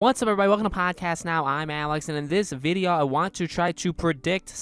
What's up, everybody? Welcome to Podcast Now. I'm Alex, and in this video, I want to try to predict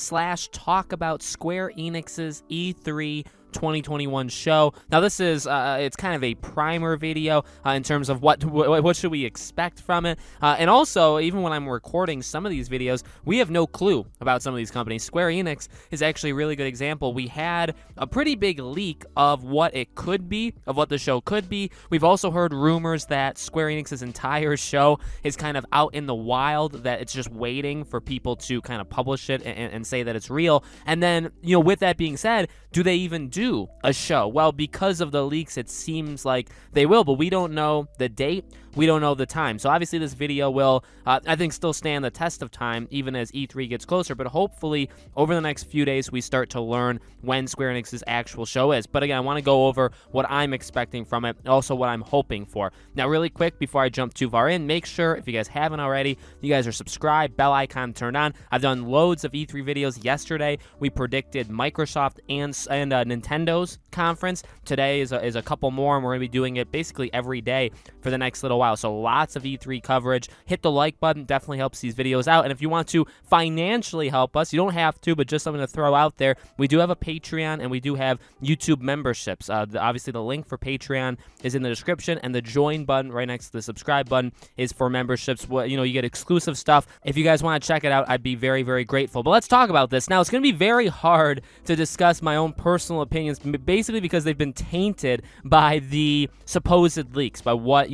/ talk about Square Enix's E3 2021 show. Now, this is it's kind of a primer video in terms of what should we expect from it, and also even when I'm recording some of these videos, we have no clue about some of these companies. Square Enix is actually a really good example. We had a pretty big leak of what it could be, of what the show could be. We've also heard rumors that Square Enix's entire show is kind of out in the wild, that it's just waiting for people to kind of publish it and say that it's real. And then, with that being said, do they even do a show? Well, because of the leaks, it seems like they will, but we don't know the date. We don't know the time. So obviously this video will, I think, still stand the test of time, even as E3 gets closer. But hopefully, over the next few days, we start to learn when Square Enix's actual show is. But again, I want to go over what I'm expecting from it, and also what I'm hoping for. Now, really quick, before I jump too far in, make sure, if you guys haven't already, you guys are subscribed, bell icon turned on. I've done loads of E3 videos. Yesterday, we predicted Microsoft and Nintendo's conference. Today is a couple more, and we're going to be doing it basically every day for the next little while. So lots of E3 coverage. Hit the like button. Definitely helps these videos out. And if you want to financially help us, you don't have to, but just something to throw out there, we do have a Patreon, and we do have YouTube memberships. Obviously, the link for Patreon is in the description, and the join button right next to the subscribe button is for memberships. You get exclusive stuff. If you guys want to check it out, I'd be very, very grateful. But let's talk about this. Now, it's going to be very hard to discuss my own personal opinions, basically because they've been tainted by the supposed leaks, by what,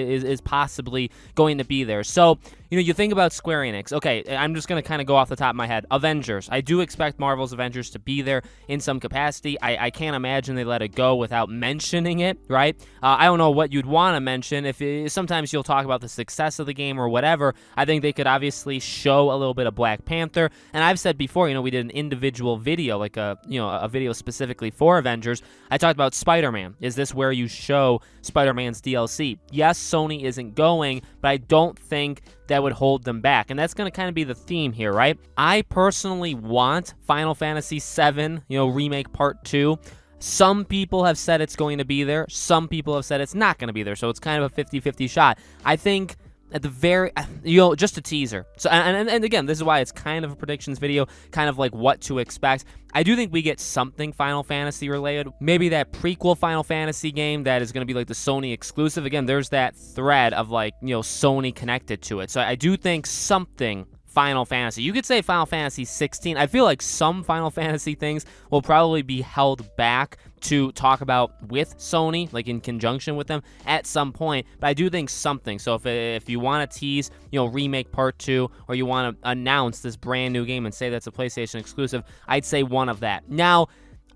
is possibly going to be there. So, you think about Square Enix. Okay, I'm just going to kind of go off the top of my head. Avengers. I do expect Marvel's Avengers to be there in some capacity. I can't imagine they let it go without mentioning it, right? I don't know what you'd want to mention. Sometimes you'll talk about the success of the game or whatever. I think they could obviously show a little bit of Black Panther. And I've said before, we did an individual video, like a video specifically for Avengers. I talked about Spider-Man. Is this where you show Spider-Man's DLC? Yes, Sony isn't going, but I don't think that would hold them back. And that's going to kind of be the theme here, right? I personally want Final Fantasy VII, Remake Part 2. Some people have said it's going to be there. Some people have said it's not going to be there. So it's kind of a 50-50 shot. I think at the very, just a teaser. So, and again, this is why it's kind of a predictions video, kind of like what to expect. I do think we get something Final Fantasy related. Maybe that prequel Final Fantasy game that is going to be like the Sony exclusive. Again, there's that thread of Sony connected to it. So I do think something Final Fantasy. You could say Final Fantasy 16. I feel like some Final Fantasy things will probably be held back to talk about with Sony, like in conjunction with them at some point, but I do think something. So if you want to tease, Remake Part 2, or you want to announce this brand new game and say that's a PlayStation exclusive, I'd say one of that. Now,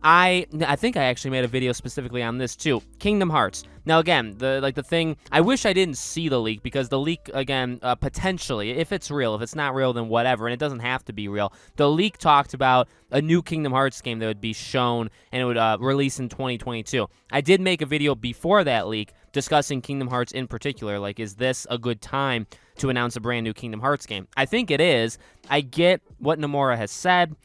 I think I actually made a video specifically on this too. Kingdom Hearts. Now again, the thing, I wish I didn't see the leak, because the leak, again, potentially, if it's real, if it's not real, then whatever, and it doesn't have to be real. The leak talked about a new Kingdom Hearts game that would be shown, and it would release in 2022. I did make a video before that leak discussing Kingdom Hearts in particular, like, is this a good time to announce a brand new Kingdom Hearts game? I think it is. I get what Nomura has said.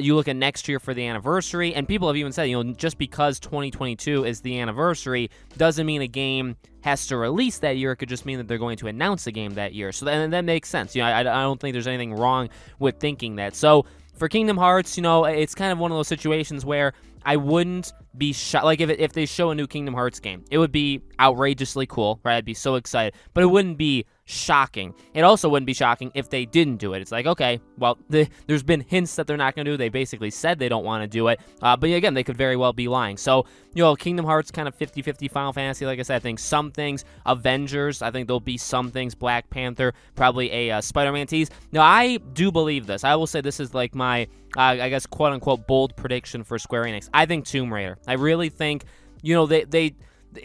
You look at next year for the anniversary, and people have even said, just because 2022 is the anniversary doesn't mean a game has to release that year. It could just mean that they're going to announce a game that year. So that makes sense. I don't think there's anything wrong with thinking that. So for Kingdom Hearts, it's kind of one of those situations where I wouldn't be shocked. Like, if they show a new Kingdom Hearts game, it would be outrageously cool, right? I'd be so excited, but it wouldn't be shocking. It also wouldn't be shocking if they didn't do it. It's like, okay, well, there's been hints that they're not going to do it. They basically said they don't want to do it, but again, they could very well be lying. So, Kingdom Hearts, kind of 50-50. Final Fantasy, like I said, I think some things. Avengers, I think there'll be some things. Black Panther, probably a Spider-Man tease. Now, I do believe this. I will say this is like my, I guess, quote-unquote bold prediction for Square Enix. I think Tomb Raider. I really think, they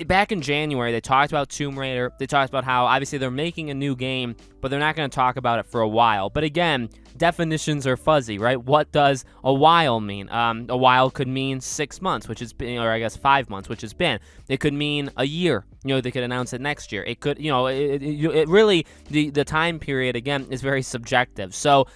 back in January, they talked about Tomb Raider. They talked about how, obviously, they're making a new game, but they're not going to talk about it for a while. But again, definitions are fuzzy, right? What does a while mean? A while could mean 6 months, which has been, or I guess 5 months, which has been. It could mean a year. They could announce it next year. It could, it really, the time period, again, is very subjective. So,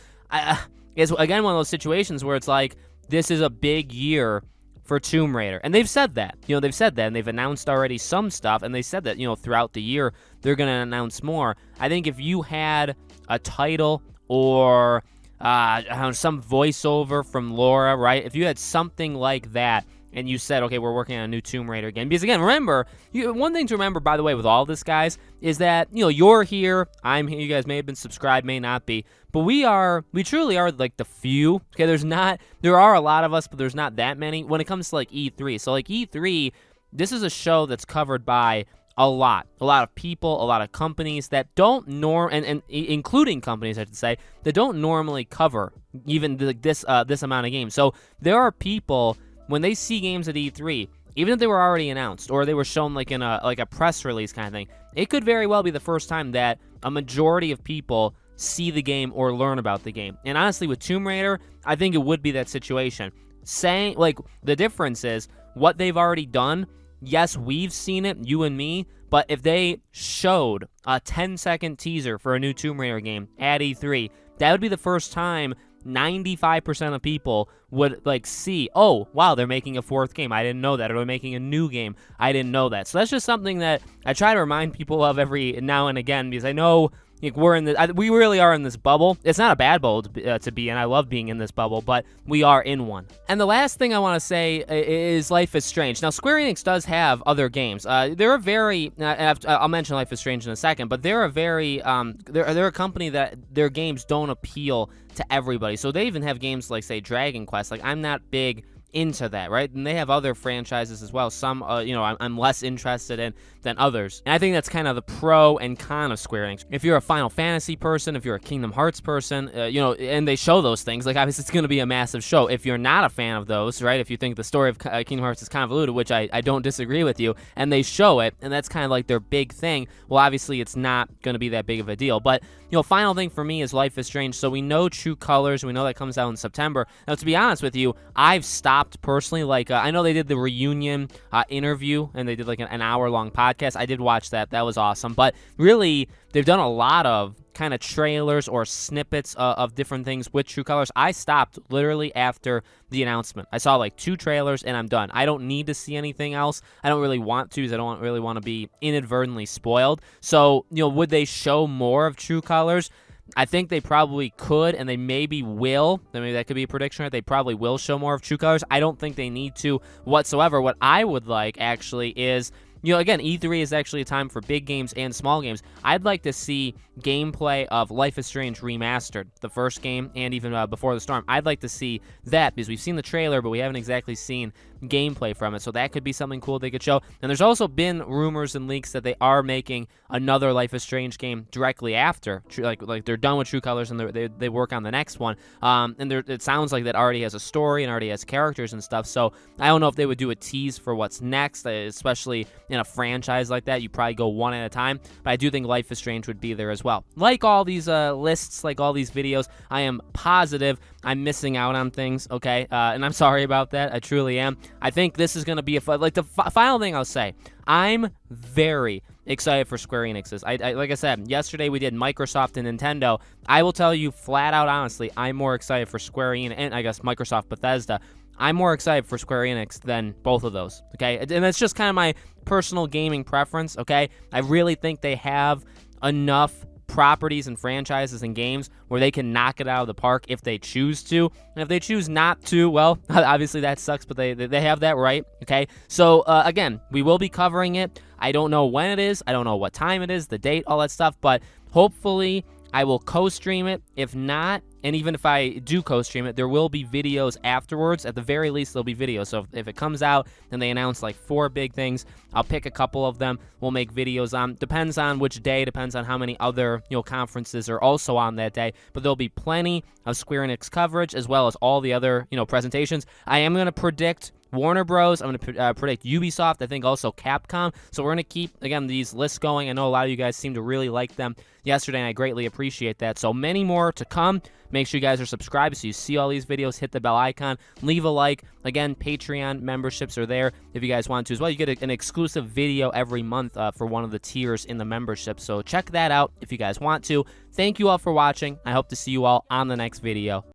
it's, again, one of those situations where it's like, this is a big year for Tomb Raider. And they've said that. They've said that, and they've announced already some stuff, and they said that, throughout the year, they're going to announce more. I think if you had a title or some voiceover from Laura, right? If you had something like that, and you said, okay, we're working on a new Tomb Raider game. Because, again, remember, one thing to remember, by the way, with all this, guys, is that, you're here, I'm here, you guys may have been subscribed, may not be, but we truly are, like, the few, okay? There are a lot of us, but there's not that many when it comes to, like, E3. So, like, E3, this is a show that's covered by a lot of people, a lot of companies that don't and including companies, I should say, that don't normally cover even this amount of games. So, there are people, when they see games at E3, even if they were already announced or they were shown like in a press release kind of thing, it could very well be the first time that a majority of people see the game or learn about the game. And honestly, with Tomb Raider, I think it would be that situation. Saying, like, the difference is what they've already done. Yes, we've seen it, you and me, but if they showed a 10-second teaser for a new Tomb Raider game at E3, that would be the first time 95% of people would see, oh wow, they're making a fourth game, I didn't know that, or they're making a new game, I didn't know that. So that's just something that I try to remind people of every now and again, because I know we really are in this bubble. It's not a bad bubble to be in. I love being in this bubble, but we are in one. And the last thing I want to say is Life is Strange. Now, Square Enix does have other games. They're a very, I'll mention Life is Strange in a second, but they're a very, they're a company that their games don't appeal to everybody. So they even have games like, say, Dragon Quest. Like, I'm not big into that, right? And they have other franchises as well. Some, I'm less interested in than others. And I think that's kind of the pro and con of Square Enix. If you're a Final Fantasy person, if you're a Kingdom Hearts person, and they show those things, like, obviously it's going to be a massive show. If you're not a fan of those, right? If you think the story of Kingdom Hearts is convoluted, which I don't disagree with you, and they show it, and that's kind of like their big thing, well, obviously it's not going to be that big of a deal. But, final thing for me is Life is Strange. So we know True Colors. We know that comes out in September. Now, to be honest with you, I've stopped personally. I know they did the reunion interview, and they did like an hour-long podcast. I did watch that. That was awesome. But really, they've done a lot of kind of trailers or snippets of different things with True Colors. I stopped literally after the announcement. I saw like 2 trailers, and I'm done. I don't need to see anything else. I don't really want to, because I don't really want to be inadvertently spoiled. So, would they show more of True Colors? I think they probably could, and they maybe will. I mean, that could be a prediction, right? They probably will show more of True Colors. I don't think they need to whatsoever. What I would like, actually, is, again, E3 is actually a time for big games and small games. I'd like to see gameplay of Life is Strange Remastered, the first game, and even Before the Storm. I'd like to see that, because we've seen the trailer, but we haven't exactly seen gameplay from it. So that could be something cool they could show. And there's also been rumors and leaks that they are making another Life is Strange game directly after, like they're done with True Colors and they work on the next one. And it sounds like that already has a story and already has characters and stuff. So I don't know if they would do a tease for what's next, especially in a franchise like that. You probably go one at a time, but I do think Life is Strange would be there as well. Like all these lists, like all these videos, I am positive I'm missing out on things, okay? And I'm sorry about that. I truly am. I think this is going to be a fun, the final thing I'll say, I'm very excited for Square Enix's. I like I said, yesterday we did Microsoft and Nintendo. I will tell you flat out honestly, I'm more excited for Square Enix, and I guess Microsoft Bethesda. I'm more excited for Square Enix than both of those, okay? And that's just kind of my personal gaming preference, okay? I really think they have enough properties and franchises and games where they can knock it out of the park if they choose to. And if they choose not to, well, obviously that sucks, but they have that right, okay? So, again, we will be covering it. I don't know when it is. I don't know what time it is, the date, all that stuff, but hopefully I will co-stream it. If not, and even if I do co-stream it, there will be videos afterwards. At the very least, there'll be videos. So if it comes out and they announce like 4 big things, I'll pick a couple of them. We'll make videos on. Depends on which day. Depends on how many other conferences are also on that day. But there'll be plenty of Square Enix coverage as well as all the other presentations. I am going to predict Warner Bros. I'm going to predict Ubisoft. I think also Capcom. So we're going to keep, again, these lists going. I know a lot of you guys seem to really like them yesterday, and I greatly appreciate that. So many more to come. Make sure you guys are subscribed so you see all these videos. Hit the bell icon. Leave a like. Again, Patreon memberships are there if you guys want to as well. You get an exclusive video every month for one of the tiers in the membership. So check that out if you guys want to. Thank you all for watching. I hope to see you all on the next video.